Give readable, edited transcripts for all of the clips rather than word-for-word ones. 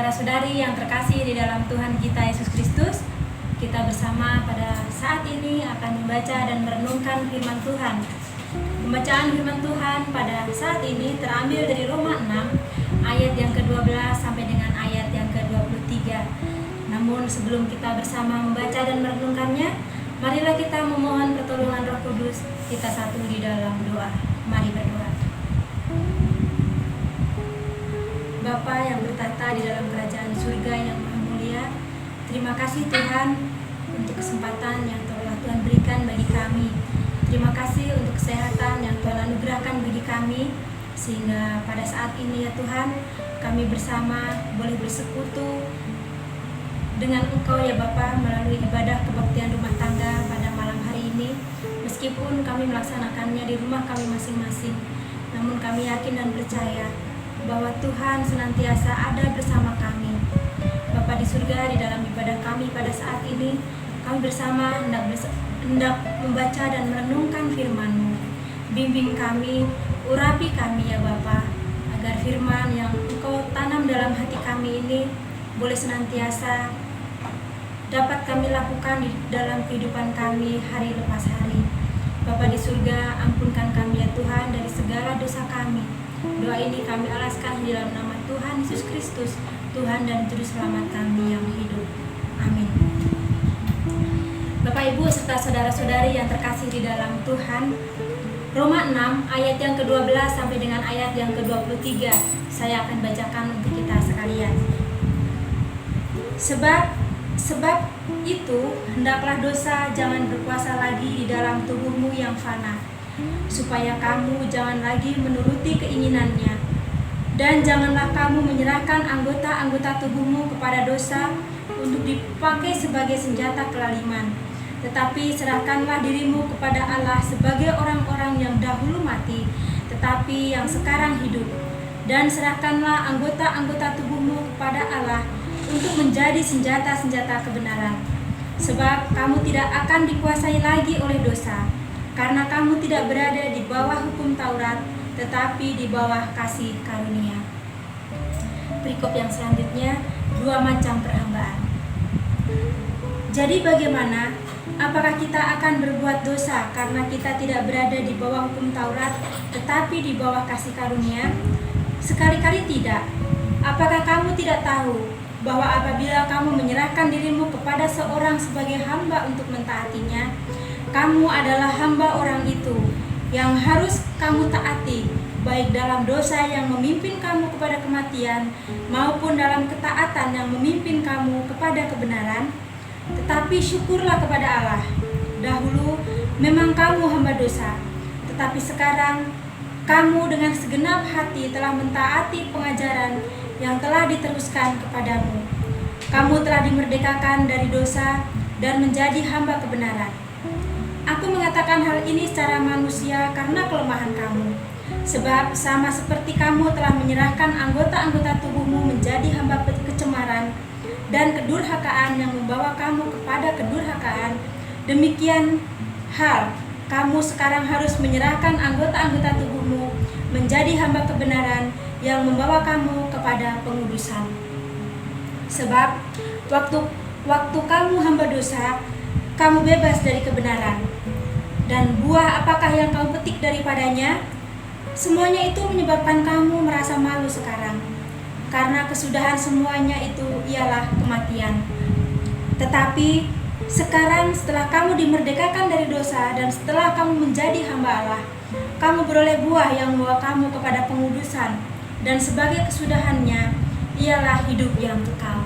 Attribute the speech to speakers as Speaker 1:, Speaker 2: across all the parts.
Speaker 1: saudara-saudari yang terkasih di dalam Tuhan kita Yesus Kristus, kita bersama pada saat ini akan membaca dan merenungkan firman Tuhan. Pembacaan firman Tuhan pada saat ini terambil dari Roma 6 ayat yang ke-12 sampai dengan ayat yang ke-23. Namun sebelum kita bersama membaca dan merenungkannya, marilah kita memohon pertolongan Roh Kudus. Kita satu di dalam doa. Mari berdoa. Bapa yang bertata di dalam kerajaan surga yang maha mulia, terima kasih Tuhan untuk kesempatan yang telah Tuhan berikan bagi kami. Terima kasih untuk kesehatan yang Tuhan anugerahkan bagi kami, sehingga pada saat ini ya Tuhan, kami bersama boleh bersekutu dengan Engkau ya Bapa melalui ibadah kebaktian rumah tangga pada malam hari ini. Meskipun kami melaksanakannya di rumah kami masing-masing, namun kami yakin dan percaya bahwa Tuhan senantiasa ada bersama kami. Bapa di surga, di dalam ibadah kami pada saat ini, kami bersama hendak membaca dan merenungkan firman-Mu. Bimbing kami, urapi kami ya Bapa, agar firman yang Engkau tanam dalam hati kami ini boleh senantiasa dapat kami lakukan di dalam kehidupan kami hari lepas hari. Bapa di surga, ampunkan kami ya Tuhan dari segala dosa kami. Doa ini kami alaskan di dalam nama Tuhan Yesus Kristus, Tuhan dan Juru Selamat kami yang hidup. Amin. Bapak Ibu serta saudara-saudari yang terkasih di dalam Tuhan, Roma 6 ayat yang ke-12 sampai dengan ayat yang ke-23 saya akan bacakan untuk kita sekalian. Sebab itu hendaklah dosa jangan berkuasa lagi di dalam tubuhmu yang fana, supaya kamu jangan lagi menuruti keinginannya. Dan janganlah kamu menyerahkan anggota-anggota tubuhmu kepada dosa untuk dipakai sebagai senjata kelaliman. Tetapi serahkanlah dirimu kepada Allah sebagai orang-orang yang dahulu mati, tetapi yang sekarang hidup. Dan serahkanlah anggota-anggota tubuhmu kepada Allah untuk menjadi senjata-senjata kebenaran. Sebab kamu tidak akan dikuasai lagi oleh dosa, karena kamu tidak berada di bawah hukum Taurat, tetapi di bawah kasih karunia. Perikop yang selanjutnya, 2 macam perhambaan. Jadi bagaimana? Apakah kita akan berbuat dosa karena kita tidak berada di bawah hukum Taurat, tetapi di bawah kasih karunia? Sekali-kali tidak. Apakah kamu tidak tahu bahwa apabila kamu menyerahkan dirimu kepada seorang sebagai hamba untuk mentaatinya, kamu adalah hamba orang itu yang harus kamu taati, baik dalam dosa yang memimpin kamu kepada kematian maupun dalam ketaatan yang memimpin kamu kepada kebenaran. Tetapi syukurlah kepada Allah, dahulu memang kamu hamba dosa, tetapi sekarang kamu dengan segenap hati telah mentaati pengajaran yang telah diteruskan kepadamu. Kamu telah dimerdekakan dari dosa dan menjadi hamba kebenaran. Aku mengatakan hal ini secara manusia karena kelemahan kamu. Sebab sama seperti kamu telah menyerahkan anggota-anggota tubuhmu menjadi hamba kecemaran dan kedurhakaan yang membawa kamu kepada kedurhakaan, demikian hal kamu sekarang harus menyerahkan anggota-anggota tubuhmu menjadi hamba kebenaran yang membawa kamu kepada pengudusan. Sebab waktu kamu hamba dosa, kamu bebas dari kebenaran. Dan buah apakah yang kamu petik daripadanya? Semuanya itu menyebabkan kamu merasa malu sekarang, karena kesudahan semuanya itu ialah kematian. Tetapi sekarang setelah kamu dimerdekakan dari dosa dan setelah kamu menjadi hamba Allah, kamu beroleh buah yang membawa kamu kepada pengudusan, dan sebagai kesudahannya ialah hidup yang kekal.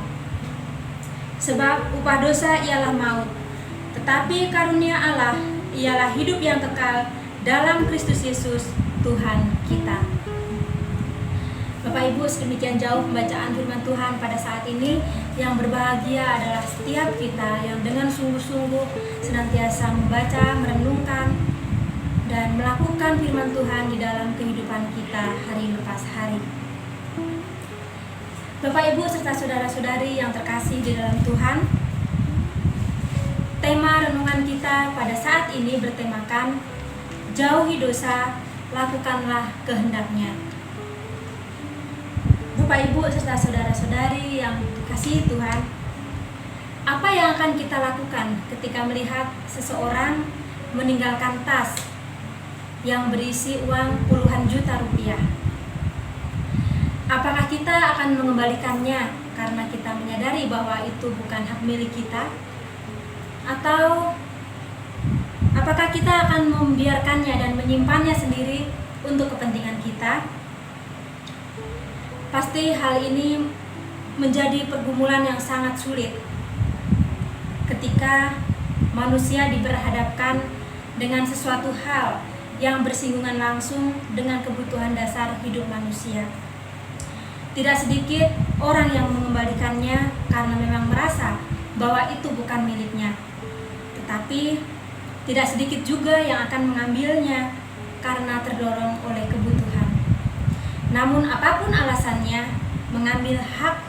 Speaker 1: Sebab upah dosa ialah maut, tetapi karunia Allah ialah hidup yang kekal dalam Kristus Yesus Tuhan kita. Bapak Ibu, sedemikian jauh pembacaan firman Tuhan pada saat ini. Yang berbahagia adalah setiap kita yang dengan sungguh-sungguh senantiasa membaca, merenungkan, dan melakukan firman Tuhan di dalam kehidupan kita hari lepas hari. Bapak Ibu serta saudara-saudari yang terkasih di dalam Tuhan, tema renungan kita pada saat ini bertemakan jauhi dosa, lakukanlah kehendaknya. Bapak Ibu serta saudara-saudari yang dikasihi Tuhan, apa yang akan kita lakukan ketika melihat seseorang meninggalkan tas yang berisi uang puluhan juta rupiah? Apakah kita akan mengembalikannya karena kita menyadari bahwa itu bukan hak milik kita? Atau apakah kita akan membiarkannya dan menyimpannya sendiri untuk kepentingan kita? Pasti hal ini menjadi pergumulan yang sangat sulit ketika manusia diperhadapkan dengan sesuatu hal yang bersinggungan langsung dengan kebutuhan dasar hidup manusia. Tidak sedikit orang yang mengembalikannya karena memang merasa bahwa itu bukan miliknya. Tetapi tidak sedikit juga yang akan mengambilnya karena terdorong oleh kebutuhan. Namun apapun alasannya, mengambil hak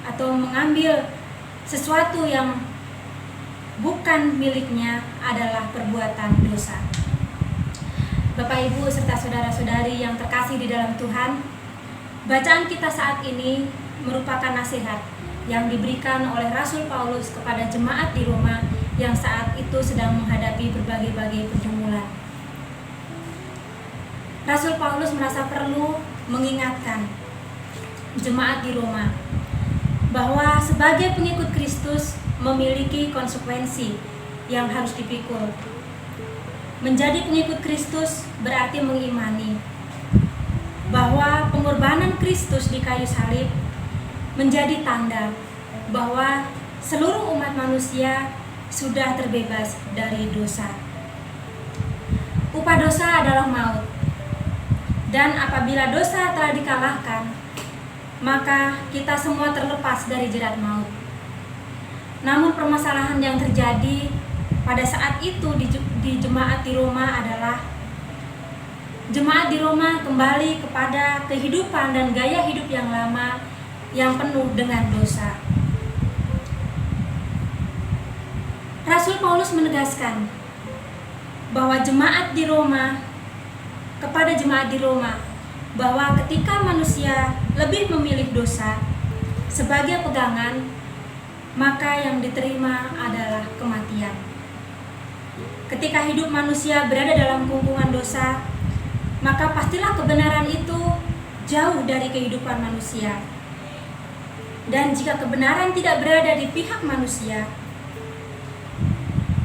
Speaker 1: atau mengambil sesuatu yang bukan miliknya adalah perbuatan dosa. Bapak Ibu serta saudara-saudari yang terkasih di dalam Tuhan, bacaan kita saat ini merupakan nasihat yang diberikan oleh Rasul Paulus kepada jemaat di Roma yang saat itu sedang menghadapi berbagai-bagai pergumulan. Rasul Paulus merasa perlu mengingatkan jemaat di Roma bahwa sebagai pengikut Kristus memiliki konsekuensi yang harus dipikul. Menjadi pengikut Kristus berarti mengimani bahwa pengorbanan Kristus di kayu salib menjadi tanda bahwa seluruh umat manusia sudah terbebas dari dosa. Upah dosa adalah maut. Dan apabila dosa telah dikalahkan, maka kita semua terlepas dari jerat maut. Namun permasalahan yang terjadi pada saat itu di jemaat di Roma adalah jemaat di Roma kembali kepada kehidupan dan gaya hidup yang lama yang penuh dengan dosa. Rasul Paulus menegaskan bahwa kepada jemaat di Roma bahwa ketika manusia lebih memilih dosa sebagai pegangan, maka yang diterima adalah kematian. Ketika hidup manusia berada dalam kungkungan dosa, maka pastilah kebenaran itu jauh dari kehidupan manusia. Dan jika kebenaran tidak berada di pihak manusia,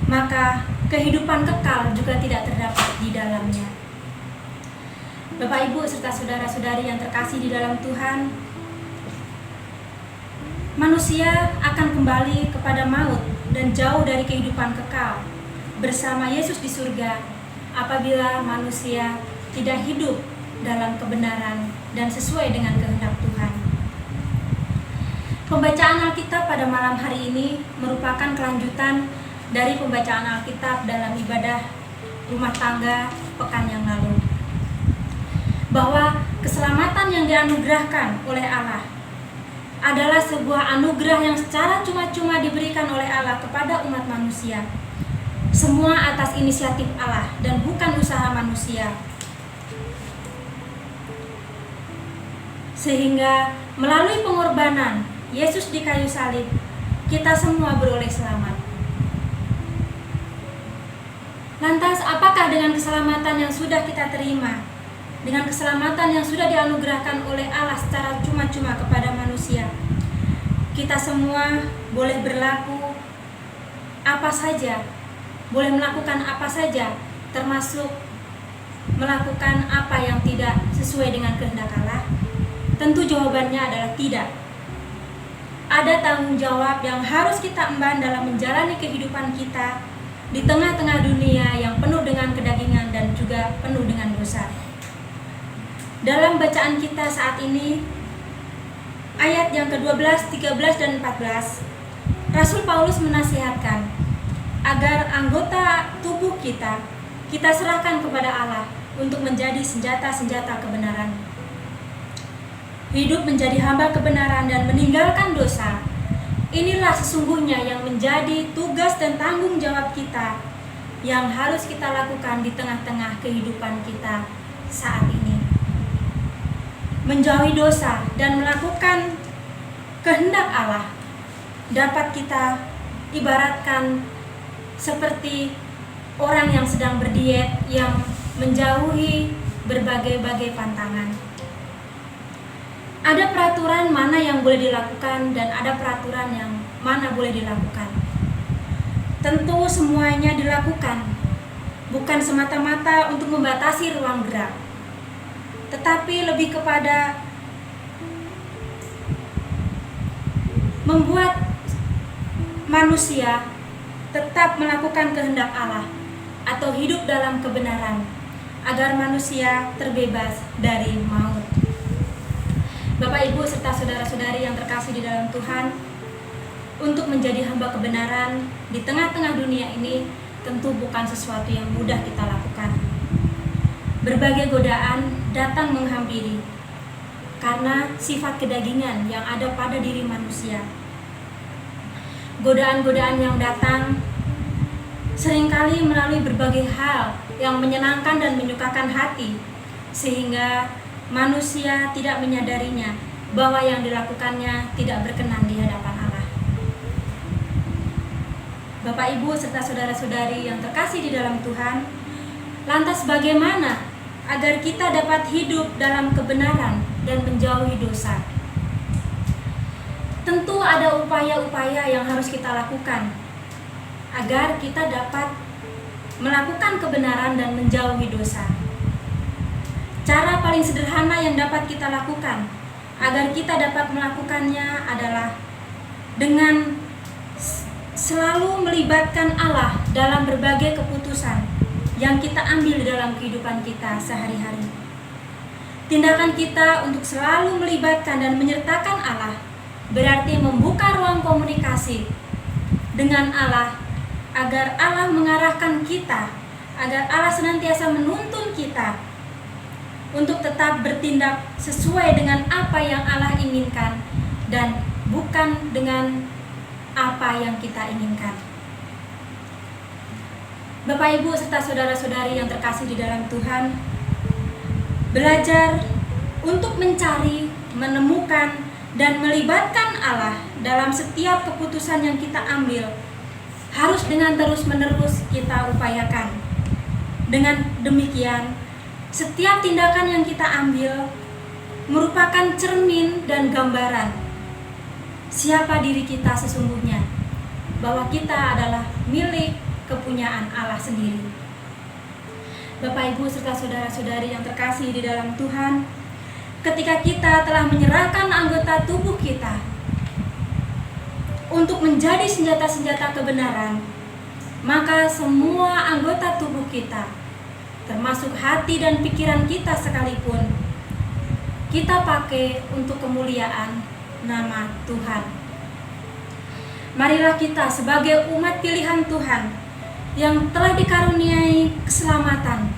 Speaker 1: maka kehidupan kekal juga tidak terdapat di dalamnya. Bapak Ibu serta saudara-saudari yang terkasih di dalam Tuhan, manusia akan kembali kepada maut dan jauh dari kehidupan kekal bersama Yesus di surga apabila manusia tidak hidup dalam kebenaran dan sesuai dengan kehendak Tuhan. Pembacaan Alkitab pada malam hari ini merupakan kelanjutan dari pembacaan Alkitab dalam ibadah rumah tangga pekan yang lalu. Bahwa keselamatan yang dianugerahkan oleh Allah adalah sebuah anugerah yang secara cuma-cuma diberikan oleh Allah kepada umat manusia. Semua atas inisiatif Allah dan bukan usaha manusia. Sehingga melalui pengorbanan Yesus di kayu salib, kita semua beroleh selamat. Lantas apakah dengan keselamatan yang sudah kita terima, dengan keselamatan yang sudah dianugerahkan oleh Allah secara cuma-cuma kepada manusia, kita semua boleh berlaku apa saja, boleh melakukan apa saja, termasuk melakukan apa yang tidak sesuai dengan kehendak Allah? Tentu jawabannya adalah tidak. Ada tanggung jawab yang harus kita emban dalam menjalani kehidupan kita di tengah-tengah dunia yang penuh dengan kedagingan dan juga penuh dengan dosa. Dalam bacaan kita saat ini, ayat yang ke-12, 13, dan 14, Rasul Paulus menasihatkan agar anggota tubuh kita serahkan kepada Allah untuk menjadi senjata-senjata kebenaran. Hidup menjadi hamba kebenaran dan meninggalkan dosa, inilah sesungguhnya yang menjadi tugas dan tanggung jawab kita yang harus kita lakukan di tengah-tengah kehidupan kita saat ini. menjauhi dosa dan melakukan kehendak Allah dapat kita ibaratkan seperti orang yang sedang berdiet yang menjauhi berbagai-bagai pantangan. Ada peraturan mana yang boleh dilakukan dan ada peraturan yang mana boleh dilakukan. Tentu semuanya dilakukan, bukan semata-mata untuk membatasi ruang gerak, tetapi lebih kepada membuat manusia tetap melakukan kehendak Allah atau hidup dalam kebenaran, agar manusia terbebas dari maut. Bapak, Ibu, serta saudara-saudari yang terkasih di dalam Tuhan, untuk menjadi hamba kebenaran di tengah-tengah dunia ini tentu bukan sesuatu yang mudah kita lakukan. Berbagai godaan datang menghampiri karena sifat kedagingan yang ada pada diri manusia. Godaan-godaan yang datang seringkali melalui berbagai hal yang menyenangkan dan menyukakan hati, sehingga manusia tidak menyadarinya bahwa yang dilakukannya tidak berkenan di hadapan Allah. Bapak, Ibu, serta saudara-saudari yang terkasih di dalam Tuhan, lantas bagaimana agar kita dapat hidup dalam kebenaran dan menjauhi dosa? Tentu ada upaya-upaya yang harus kita lakukan agar kita dapat melakukan kebenaran dan menjauhi dosa. Cara paling sederhana yang dapat kita lakukan agar kita dapat melakukannya adalah dengan selalu melibatkan Allah dalam berbagai keputusan yang kita ambil dalam kehidupan kita sehari-hari. Tindakan kita untuk selalu melibatkan dan menyertakan Allah berarti membuka ruang komunikasi dengan Allah, agar Allah mengarahkan kita, agar Allah senantiasa menuntun kita untuk tetap bertindak sesuai dengan apa yang Allah inginkan dan bukan dengan apa yang kita inginkan. Bapak, Ibu, serta saudara-saudari yang terkasih di dalam Tuhan, belajar untuk mencari, menemukan, dan melibatkan Allah dalam setiap keputusan yang kita ambil harus dengan terus-menerus kita upayakan. Dengan demikian, setiap tindakan yang kita ambil merupakan cermin dan gambaran siapa diri kita sesungguhnya, bahwa kita adalah milik kepunyaan Allah sendiri. Bapak, Ibu, serta saudara-saudari yang terkasih di dalam Tuhan, ketika kita telah menyerahkan anggota tubuh kita untuk menjadi senjata-senjata kebenaran, maka semua anggota tubuh kita, termasuk hati dan pikiran kita sekalipun, kita pakai untuk kemuliaan nama Tuhan. Marilah kita sebagai umat pilihan Tuhan yang telah dikaruniai keselamatan,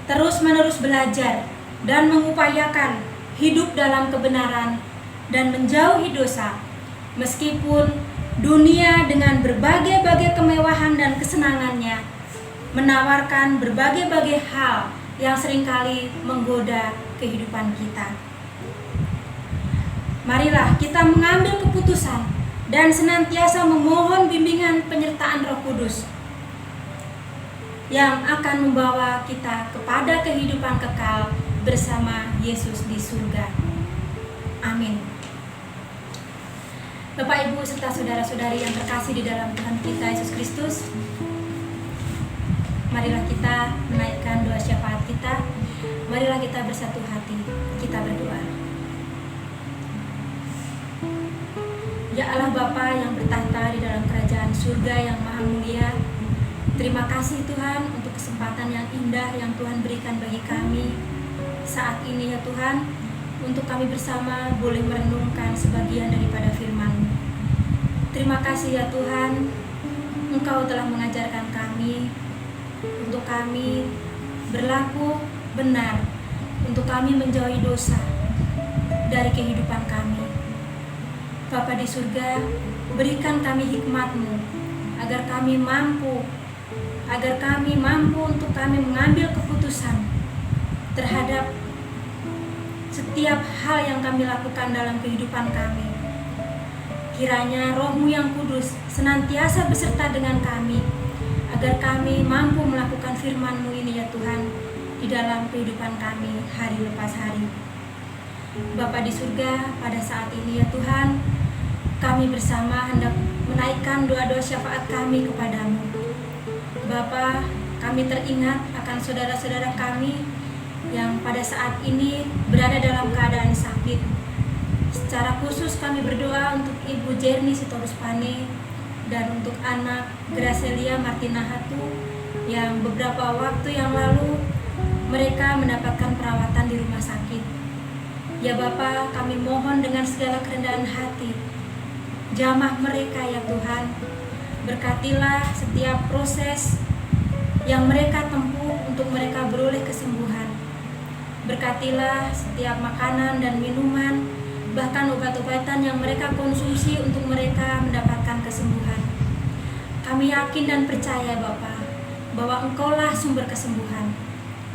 Speaker 1: terus-menerus belajar dan mengupayakan hidup dalam kebenaran dan menjauhi dosa, meskipun dunia dengan berbagai-bagai kemewahan dan kesenangannya menawarkan berbagai-bagai hal yang seringkali menggoda kehidupan kita. Marilah kita mengambil keputusan dan senantiasa memohon bimbingan penyertaan Roh Kudus yang akan membawa kita kepada kehidupan kekal bersama Yesus di surga. Amin. Bapak, Ibu, serta saudara-saudari yang terkasih di dalam Tuhan kita Yesus Kristus, marilah kita menaikkan doa syafaat kita. Marilah kita bersatu hati, kita berdoa. Ya Allah Bapa yang bertahta di dalam kerajaan surga yang maha mulia, terima kasih Tuhan untuk kesempatan yang indah yang Tuhan berikan bagi kami saat ini ya Tuhan, untuk kami bersama boleh merenungkan sebagian daripada firman-Mu. Terima kasih ya Tuhan, Engkau telah mengajarkan kami untuk kami berlaku benar, untuk kami menjauhi dosa dari kehidupan kami. Bapa di surga, berikan kami hikmat-Mu agar kami mampu untuk kami mengambil keputusan terhadap setiap hal yang kami lakukan dalam kehidupan kami. Kiranya Roh-Mu yang kudus senantiasa beserta dengan kami, agar kami mampu melakukan firman-Mu ini ya Tuhan, di dalam kehidupan kami hari lepas hari. Bapa di surga, pada saat ini ya Tuhan, kami bersama hendak menaikkan doa-doa syafaat kami kepadamu. Bapa, kami teringat akan saudara-saudara kami yang pada saat ini berada dalam keadaan sakit. Secara khusus kami berdoa untuk Ibu Jerni Sitorus Pane dan untuk anak Gracelia Martina Hatu yang beberapa waktu yang lalu mereka mendapatkan perawatan di rumah sakit. Ya Bapa, kami mohon dengan segala kerendahan hati, jamah mereka ya Tuhan. Berkatilah setiap proses yang mereka tempuh untuk mereka beroleh kesembuhan. Berkatilah setiap makanan dan minuman, bahkan obat-obatan yang mereka konsumsi untuk mereka mendapatkan kesembuhan. Kami yakin dan percaya Bapa, bahwa Engkaulah sumber kesembuhan.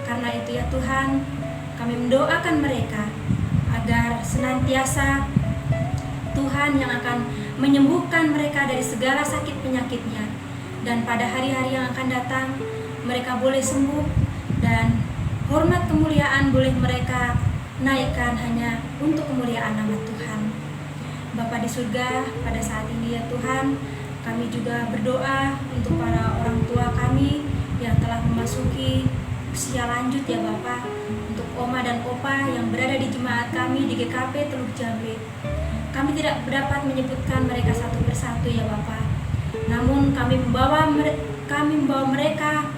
Speaker 1: Karena itu ya Tuhan, kami mendoakan mereka agar senantiasa Tuhan yang akan menyembuhkan mereka dari segala sakit penyakitnya. Dan pada hari-hari yang akan datang, mereka boleh sembuh dan hormat kemuliaan boleh mereka naikkan hanya untuk kemuliaan nama Tuhan. Bapa di surga, pada saat ini ya Tuhan, kami juga berdoa untuk para orang tua kami yang telah memasuki usia lanjut ya Bapa, untuk Oma dan Opa yang berada di jemaat kami di GKP Teluk Jambe. Kami tidak dapat menyebutkan mereka satu persatu ya Bapa, namun kami membawa mereka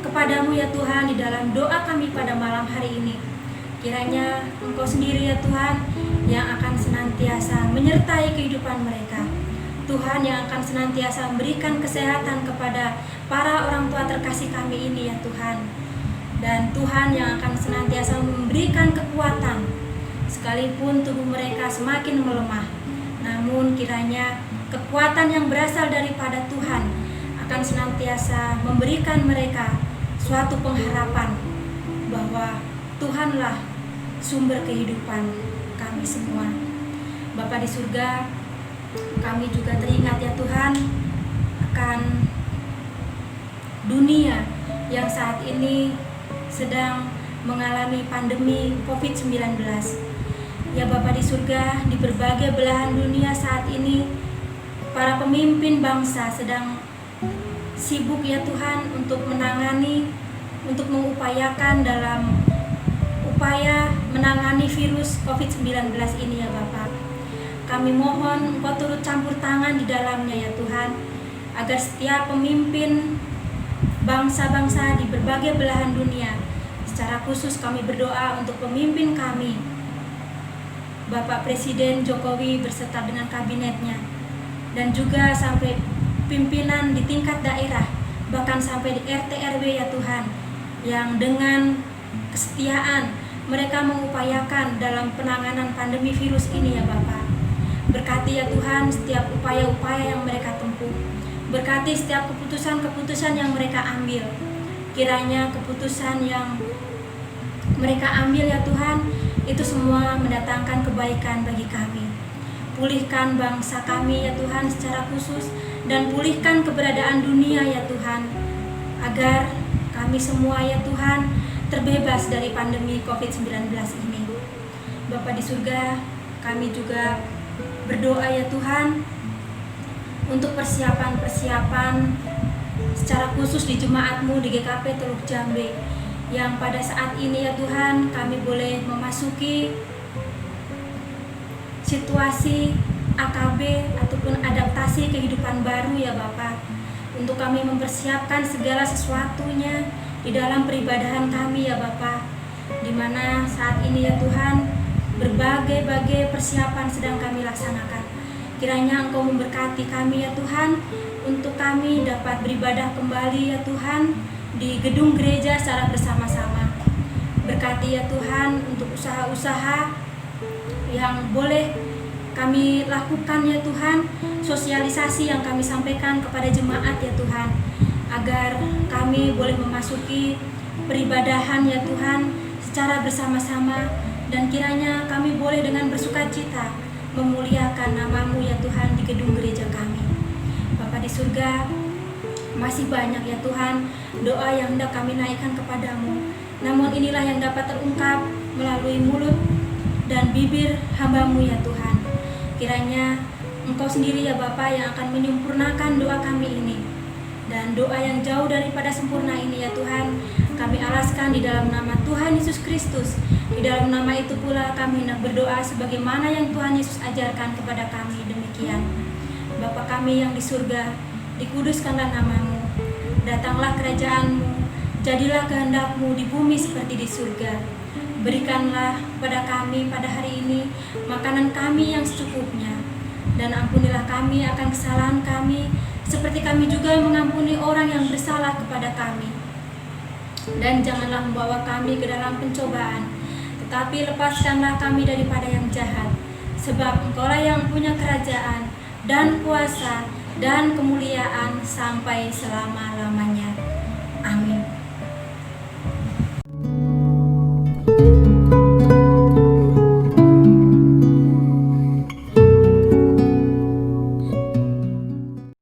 Speaker 1: kepadamu ya Tuhan di dalam doa kami pada malam hari ini. Kiranya Engkau sendiri ya Tuhan yang akan senantiasa menyertai kehidupan mereka. Tuhan yang akan senantiasa memberikan kesehatan kepada para orang tua terkasih kami ini ya Tuhan. Dan Tuhan yang akan senantiasa memberikan kekuatan sekalipun tubuh mereka semakin melemah. Namun kiranya kekuatan yang berasal daripada Tuhan akan senantiasa memberikan mereka suatu pengharapan bahwa Tuhanlah sumber kehidupan kami semua. Bapa di surga, kami juga teringat ya Tuhan akan dunia yang saat ini sedang mengalami pandemi COVID-19. Ya Bapa di surga, di berbagai belahan dunia saat ini para pemimpin bangsa sedang sibuk ya Tuhan untuk menangani, untuk mengupayakan dalam upaya menangani virus COVID-19 ini ya Bapa. Kami mohon Engkau turut campur tangan di dalamnya ya Tuhan, agar setiap pemimpin bangsa-bangsa di berbagai belahan dunia, secara khusus kami berdoa untuk pemimpin kami, Bapak Presiden Jokowi beserta dengan kabinetnya, dan juga sampai pimpinan di tingkat daerah, bahkan sampai di RT RW ya Tuhan, yang dengan kesetiaan mereka mengupayakan dalam penanganan pandemi virus ini ya Bapa. Berkati ya Tuhan setiap upaya-upaya yang mereka tempuh. Berkati setiap keputusan-keputusan yang mereka ambil. Kiranya keputusan yang mereka ambil ya Tuhan, itu semua mendatangkan kebaikan bagi kami. Pulihkan bangsa kami ya Tuhan secara khusus, dan pulihkan keberadaan dunia ya Tuhan, agar kami semua ya Tuhan terbebas dari pandemi COVID-19 ini. Bapa di surga, kami juga berdoa ya Tuhan untuk persiapan-persiapan secara khusus di jemaat-Mu di GKP Teluk Jambe, yang pada saat ini ya Tuhan kami boleh memasuki situasi AKB ataupun adaptasi kehidupan baru ya Bapa, untuk kami mempersiapkan segala sesuatunya di dalam peribadahan kami ya Bapa, di mana saat ini ya Tuhan berbagai persiapan sedang kami laksanakan. Kiranya Engkau memberkati kami ya Tuhan, untuk kami dapat beribadah kembali ya Tuhan di gedung gereja secara bersama-sama. Berkati ya Tuhan untuk usaha-usaha yang boleh kami lakukan ya Tuhan, sosialisasi yang kami sampaikan kepada jemaat ya Tuhan, agar kami boleh memasuki peribadahan ya Tuhan secara bersama-sama, Dan kiranya kami boleh dengan bersukacita memuliakan nama-Mu ya Tuhan di gedung gereja kami. Bapa di surga, masih banyak ya Tuhan doa yang hendak kami naikkan kepadamu. Namun inilah yang dapat terungkap melalui mulut dan bibir hamba-Mu ya Tuhan. Kiranya Engkau sendiri ya Bapa yang akan menyempurnakan doa kami ini. Dan doa yang jauh daripada sempurna ini ya Tuhan, kami alaskan di dalam nama Tuhan Yesus Kristus. Di dalam nama itu pula kami hendak berdoa sebagaimana yang Tuhan Yesus ajarkan kepada kami demikian. Bapa kami yang di surga, dikuduskanlah nama-Mu. Datanglah kerajaan-Mu, jadilah kehendak-Mu di bumi seperti di surga. Berikanlah kepada kami pada hari ini makanan kami yang secukupnya. Dan ampunilah kami akan kesalahan kami, seperti kami juga mengampuni orang yang bersalah kepada kami. Dan janganlah membawa kami ke dalam pencobaan, tetapi lepaskanlah kami daripada yang jahat. Sebab Engkaulah yang punya kerajaan dan kuasa dan kemuliaan sampai selama-lamanya. Amin.